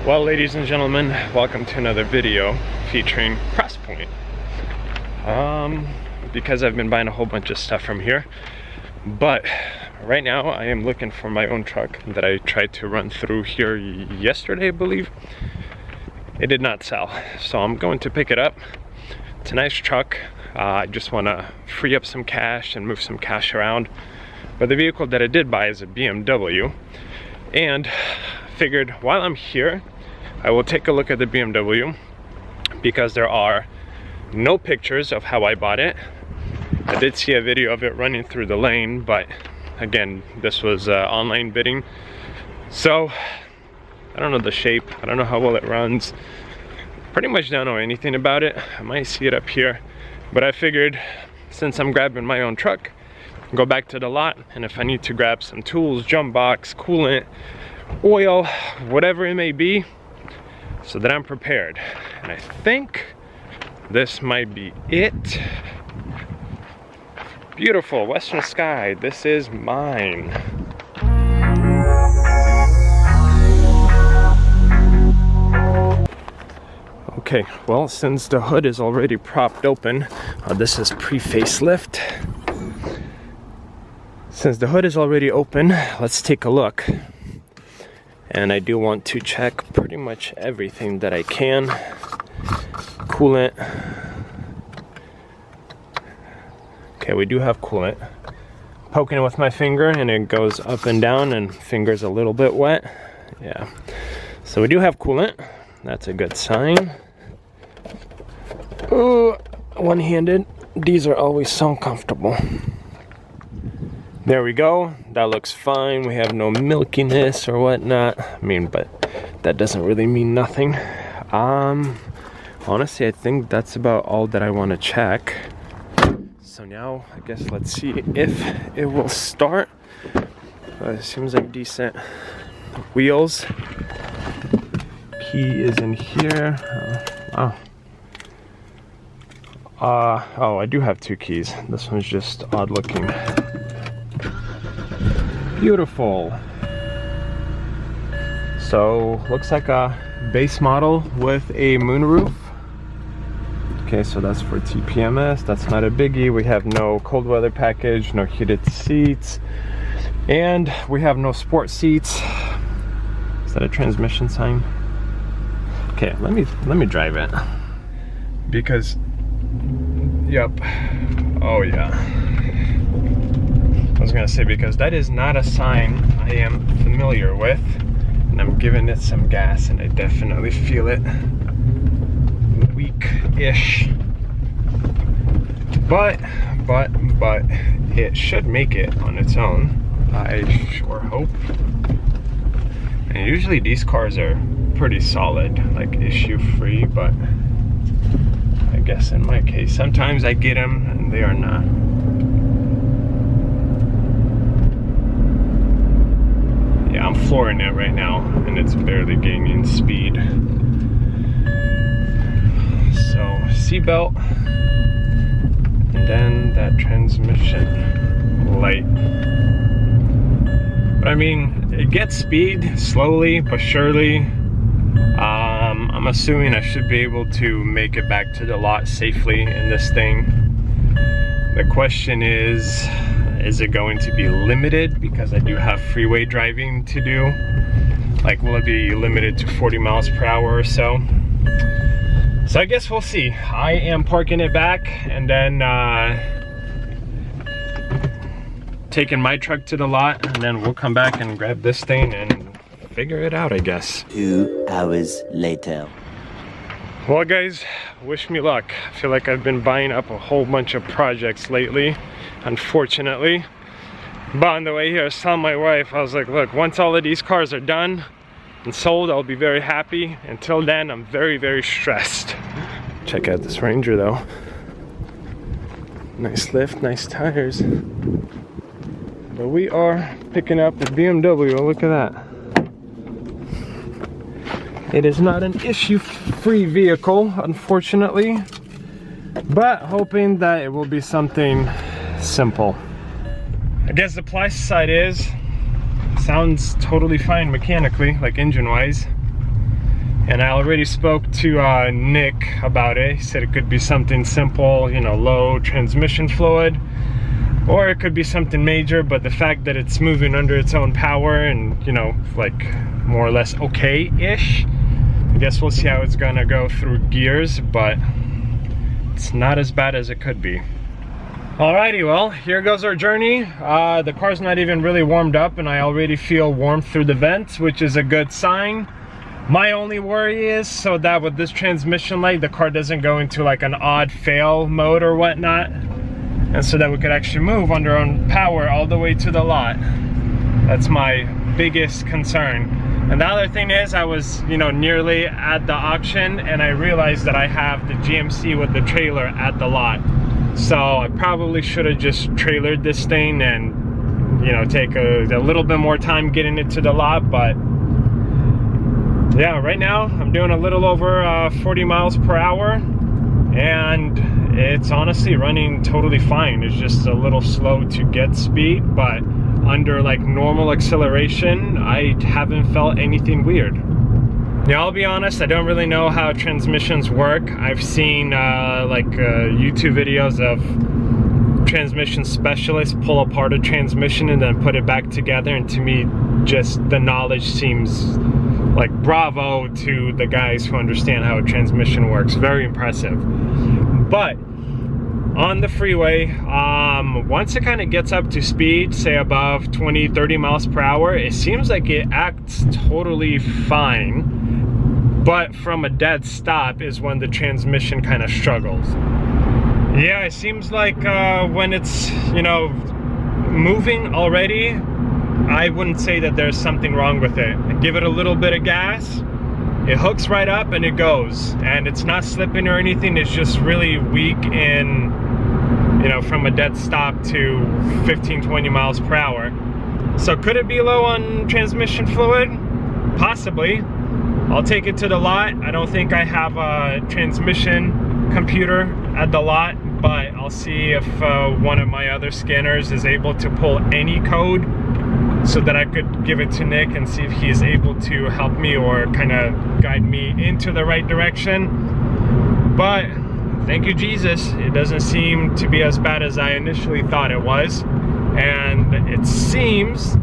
Well, ladies and gentlemen, welcome to another video featuring Crosspoint. Because I've been buying a whole bunch of stuff from here, but right now I am looking for my own truck that I tried to run through here yesterday, I believe. It did not sell, so I'm going to pick it up. It's a nice truck. I just want to free up some cash and move some cash around. But the vehicle that I did buy is a BMW, and figured while I'm here I will take a look at the BMW because there are no pictures of how I bought it. I did see a video of it running through the lane, but again, this was online bidding, so I don't know the shape, I don't know how well it runs, pretty much don't know anything about it. I might see it up here, but I figured since I'm grabbing my own truck, go back to the lot, and if I need to grab some tools, jump box, coolant, oil, whatever it may be, so that I'm prepared. And I think this might be it. Beautiful western sky, this is mine. Okay, well, since the hood is already propped open, this is pre-facelift. Since the hood is already open, let's take a look. And I do want to check pretty much everything that I can. Coolant. Okay, we do have coolant. Poking it with my finger and it goes up and down, and finger's a little bit wet. Yeah. So we do have coolant. That's a good sign. Oh, one-handed. These are always so uncomfortable. There we go, that looks fine. We have no milkiness or whatnot. I mean, but that doesn't really mean nothing. Honestly, I think that's about all that I want to check. So now, I guess let's see if it will start. It seems like decent wheels. Key is in here. Oh, I do have two keys. This one's just odd looking. Beautiful. So looks like a base model with a moonroof. Okay, so that's for TPMS. That's not a biggie. We have no cold weather package, no heated seats, and we have no sport seats. Is that a transmission sign? Okay, let me drive it, because yep. Oh yeah. I was gonna say, because that is not a sign I am familiar with, and I'm giving it some gas and I definitely feel it weak-ish, but it should make it on its own, I sure hope. And usually these cars are pretty solid, like issue-free, but I guess in my case sometimes I get them and they are not. I'm flooring it right now and it's barely gaining speed. So seatbelt, and then that transmission light. But I mean, it gets speed slowly but surely. I'm assuming I should be able to make it back to the lot safely in this thing. The question is it going to be limited, because I do have freeway driving to do? Like, will it be limited to 40 miles per hour or so? So I guess we'll see. I am parking it back and then taking my truck to the lot, and then we'll come back and grab this thing and figure it out, I guess. 2 hours later. Well guys, wish me luck. I feel like I've been buying up a whole bunch of projects lately, unfortunately. But on the way here, I was telling my wife, I was like, look, once all of these cars are done and sold, I'll be very happy. Until then, I'm very, very stressed. Check out this Ranger though. Nice lift, nice tires. But we are picking up the BMW, look at that. It is not an issue-free vehicle, unfortunately, but hoping that it will be something simple. I guess the plus side is, sounds totally fine mechanically, like engine-wise. And I already spoke to Nick about it. He said it could be something simple, you know, low transmission fluid, or it could be something major, but the fact that it's moving under its own power and, you know, like more or less okay-ish, I guess we'll see how it's gonna go through gears, but it's not as bad as it could be. Alrighty, well, here goes our journey. The car's not even really warmed up and I already feel warmth through the vents, which is a good sign. My only worry is so that with this transmission light, the car doesn't go into like an odd fail mode or whatnot, and so that we could actually move under our own power all the way to the lot. That's my biggest concern. And the other thing is, I was, you know, nearly at the auction and I realized that I have the GMC with the trailer at the lot. So I probably should have just trailered this thing and, you know, take a little bit more time getting it to the lot. But yeah, right now I'm doing a little over 40 miles per hour and it's honestly running totally fine. It's just a little slow to get speed, but under like normal acceleration, I haven't felt anything weird. Now, I'll be honest, I don't really know how transmissions work. I've seen YouTube videos of transmission specialists pull apart a transmission and then put it back together, and to me, just the knowledge seems like bravo to the guys who understand how a transmission works. Very impressive. But on the freeway, once it kind of gets up to speed, say above 20-30 miles per hour, it seems like it acts totally fine. But from a dead stop is when the transmission kind of struggles. Yeah, it seems like when it's, you know, moving already, I wouldn't say that there's something wrong with it. I give it a little bit of gas, it hooks right up and it goes. And it's not slipping or anything, it's just really weak in, you know, from a dead stop to 15-20 miles per hour. So could it be low on transmission fluid? Possibly. I'll take it to the lot. I don't think I have a transmission computer at the lot, but I'll see if one of my other scanners is able to pull any code so that I could give it to Nick and see if he's able to help me or kind of guide me into the right direction. But thank you, Jesus, it doesn't seem to be as bad as I initially thought it was, and it seems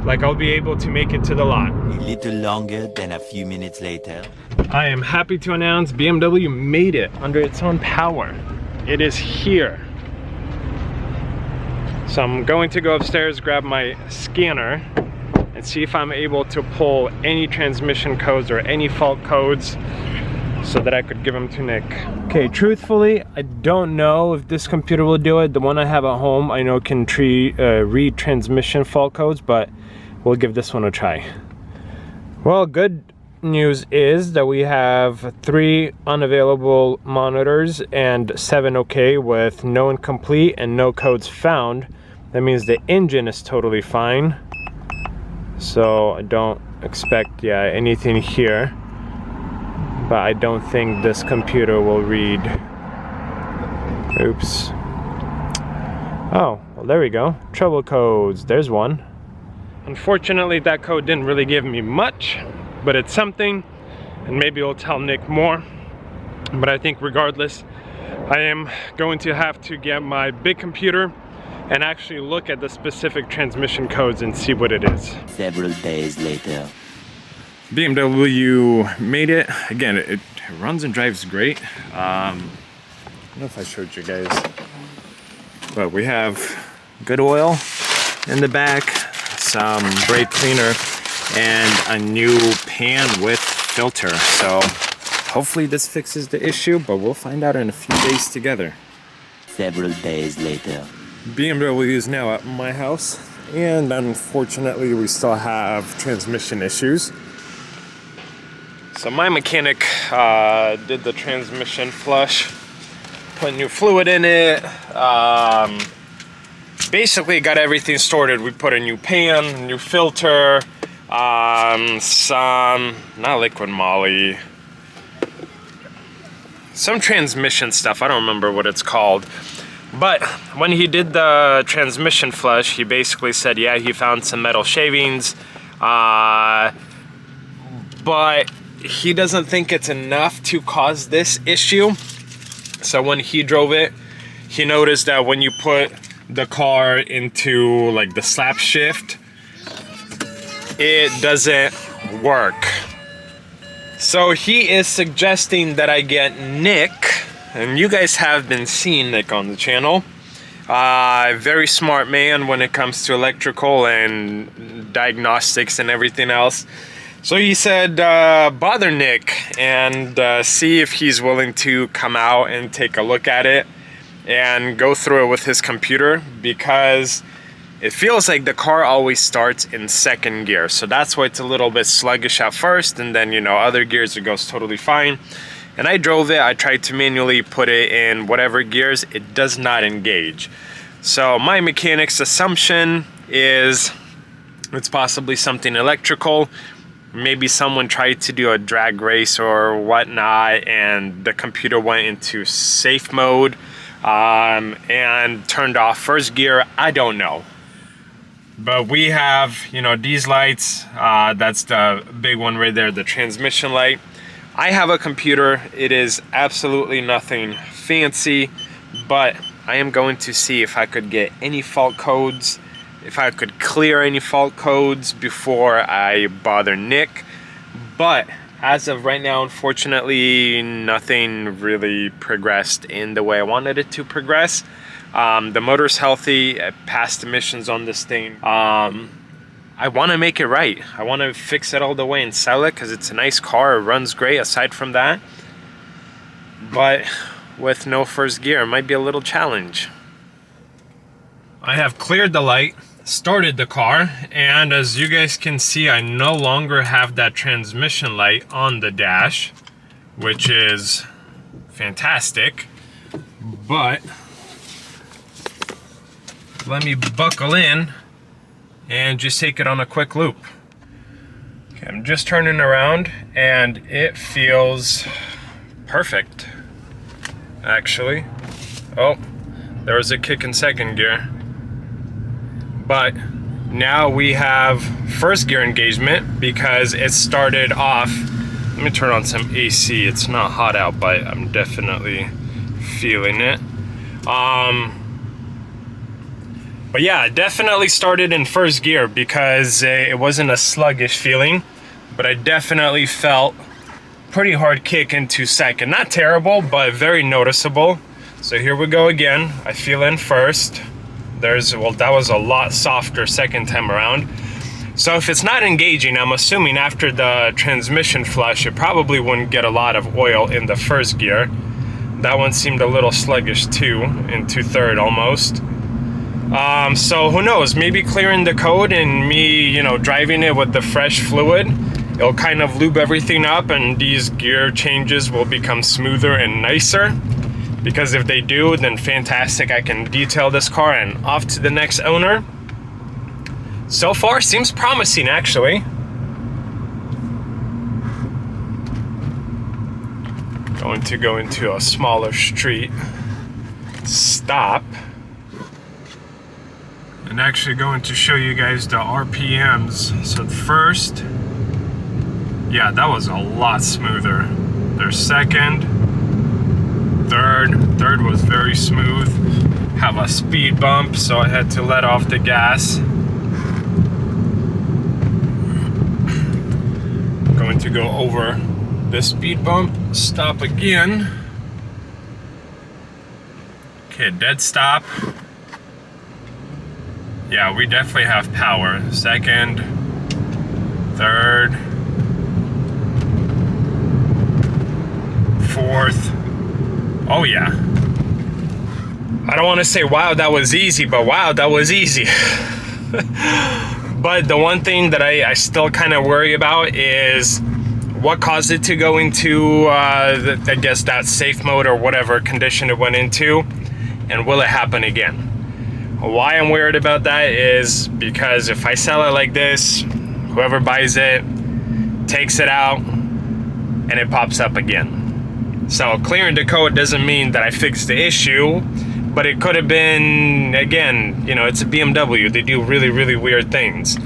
like I'll be able to make it to the lot. A little longer than a few minutes later. I am happy to announce BMW made it under its own power. It is here. So I'm going to go upstairs, grab my scanner, and see if I'm able to pull any transmission codes or any fault codes so that I could give them to Nick. Okay, truthfully, I don't know if this computer will do it. The one I have at home, I know can read transmission fault codes, but we'll give this one a try. Well, good news is that we have 3 unavailable monitors and 7 okay with no incomplete and no codes found. That means the engine is totally fine. So I don't expect, anything here. But I don't think this computer will read. Oops. Oh, well, there we go. Trouble codes, there's one. Unfortunately, that code didn't really give me much, but it's something, and maybe it'll tell Nick more. But I think regardless, I am going to have to get my big computer and actually look at the specific transmission codes and see what it is. Several days later. BMW made it. Again, it runs and drives great. I don't know if I showed you guys, but we have good oil in the back, some brake cleaner, and a new pan with filter. So hopefully this fixes the issue, but we'll find out in a few days together. Several days later. BMW is now at my house, and unfortunately we still have transmission issues. So my mechanic did the transmission flush, put new fluid in it, basically got everything sorted. We put a new pan, new filter, some, not liquid moly, some transmission stuff, I don't remember what it's called. But when he did the transmission flush, he basically said, yeah, he found some metal shavings, but he doesn't think it's enough to cause this issue. So when he drove it, he noticed that when you put the car into like the slap shift, it doesn't work. So he is suggesting that I get Nick, and you guys have been seeing Nick on the channel. Very smart man when it comes to electrical and diagnostics and everything else. So he said, bother Nick and see if he's willing to come out and take a look at it and go through it with his computer, because it feels like the car always starts in second gear. So that's why it's a little bit sluggish at first, and then, you know, other gears it goes totally fine. And I drove it, I tried to manually put it in whatever gears, it does not engage. So my mechanic's assumption is it's possibly something electrical. Maybe someone tried to do a drag race or whatnot, and the computer went into safe mode and turned off first gear. I don't know. But we have, you know, these lights. That's the big one right there, the transmission light. I have a computer. It is absolutely nothing fancy, but I am going to see if I could get any fault codes, if I could clear any fault codes before I bother Nick. But as of right now, unfortunately, nothing really progressed in the way I wanted it to progress. The motor's healthy, past emissions on this thing. I want to make it right. I want to fix it all the way and sell it because it's a nice car. It runs great aside from that. But with no first gear, it might be a little challenge. I have cleared the light, started the car, and as you guys can see, I no longer have that transmission light on the dash, which is fantastic. But let me buckle in and just take it on a quick loop. Okay, I'm just turning around and it feels perfect, actually. Oh, there was a kick in second gear. But now we have first gear engagement because it started off. Let me turn on some AC. It's not hot out, but I'm definitely feeling it. But yeah, it definitely started in first gear because it wasn't a sluggish feeling, but I definitely felt pretty hard kick into second. Not terrible, but very noticeable. So here we go again. I feel in first. Well, that was a lot softer second time around. So if it's not engaging, I'm assuming after the transmission flush, it probably wouldn't get a lot of oil in the first gear. That one seemed a little sluggish too, into third almost. So who knows, maybe clearing the code and me, you know, driving it with the fresh fluid, it'll kind of lube everything up and these gear changes will become smoother and nicer. Because if they do, then fantastic, I can detail this car and off to the next owner. So far, seems promising actually. Going to go into a smaller street, stop. And actually going to show you guys the RPMs. So first, yeah, that was a lot smoother. There's second, third was very smooth. Have a speed bump, so I had to let off the gas. Going to go over the speed bump, stop again. Okay, dead stop. Yeah, we definitely have power. Second, third, fourth. Oh yeah. I don't want to say wow that was easy, but wow that was easy. But the one thing that I still kind of worry about is what caused it to go into I guess that safe mode or whatever condition it went into, and will it happen again? Why I'm worried about that is because if I sell it like this, whoever buys it takes it out and it pops up again. So clearing the code doesn't mean that I fixed the issue, but it could have been, again, you know, it's a BMW. They do really, really weird things.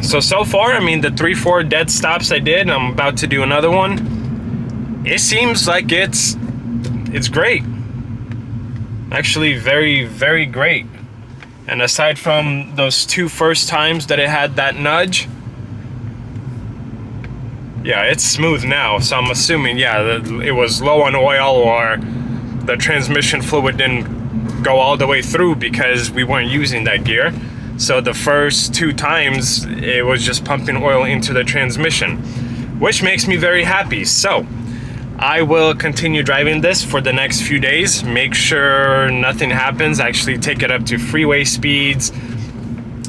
So far, I mean, the 3-4 dead stops I did, I'm about to do another one. It seems like it's great. Actually, very, very great. And aside from those 2 first times that it had that nudge, yeah, it's smooth now. So I'm assuming, yeah, it was low on oil, or the transmission fluid didn't go all the way through because we weren't using that gear. So the first 2 times, it was just pumping oil into the transmission, which makes me very happy. So I will continue driving this for the next few days, make sure nothing happens, actually take it up to freeway speeds,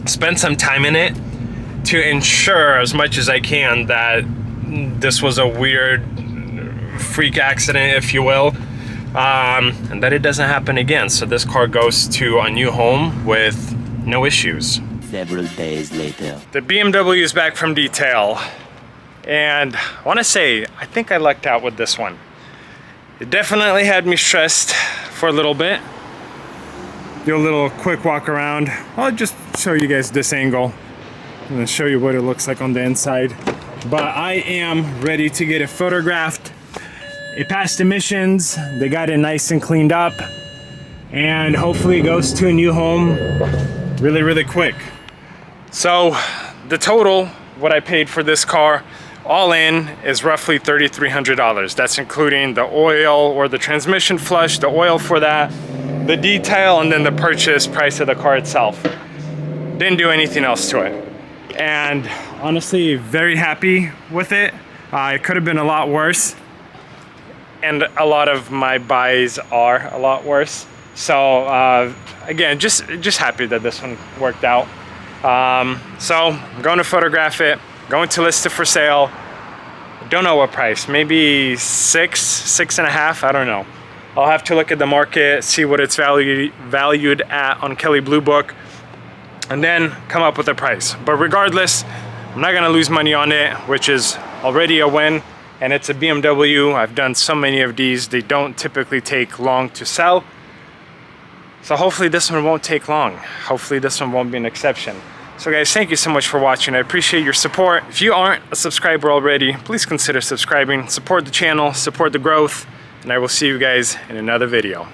spend some time in it to ensure as much as I can that this was a weird freak accident, if you will, and that it doesn't happen again. So this car goes to a new home with no issues. Several days later. The BMW is back from detail, and I want to say I think I lucked out with this one. It definitely had me stressed for a little bit. Do a little quick walk around. I'll just show you guys this angle and then show you what it looks like on the inside. But I am ready to get it photographed. It passed emissions. They got it nice and cleaned up, and hopefully it goes to a new home really, really quick. So the total, what I paid for this car, all in, is roughly $3,300. That's including the oil or the transmission flush, the oil for that, the detail, and then the purchase price of the car itself. Didn't do anything else to it. And honestly, very happy with it. It could have been a lot worse. And a lot of my buys are a lot worse. So again, just happy that this one worked out. So I'm going to photograph it, going to list it for sale. Don't know what price, maybe 6.5, I don't know. I'll have to look at the market, see what it's valued at on Kelley Blue Book, and then come up with a price. But regardless, I'm not gonna lose money on it, which is already a win. And it's a BMW. I've done so many of these. They don't typically take long to sell. So hopefully this one won't take long. Hopefully this one won't be an exception. So guys, thank you so much for watching. I appreciate your support. If you aren't a subscriber already, please consider subscribing. Support the channel, support the growth, and I will see you guys in another video.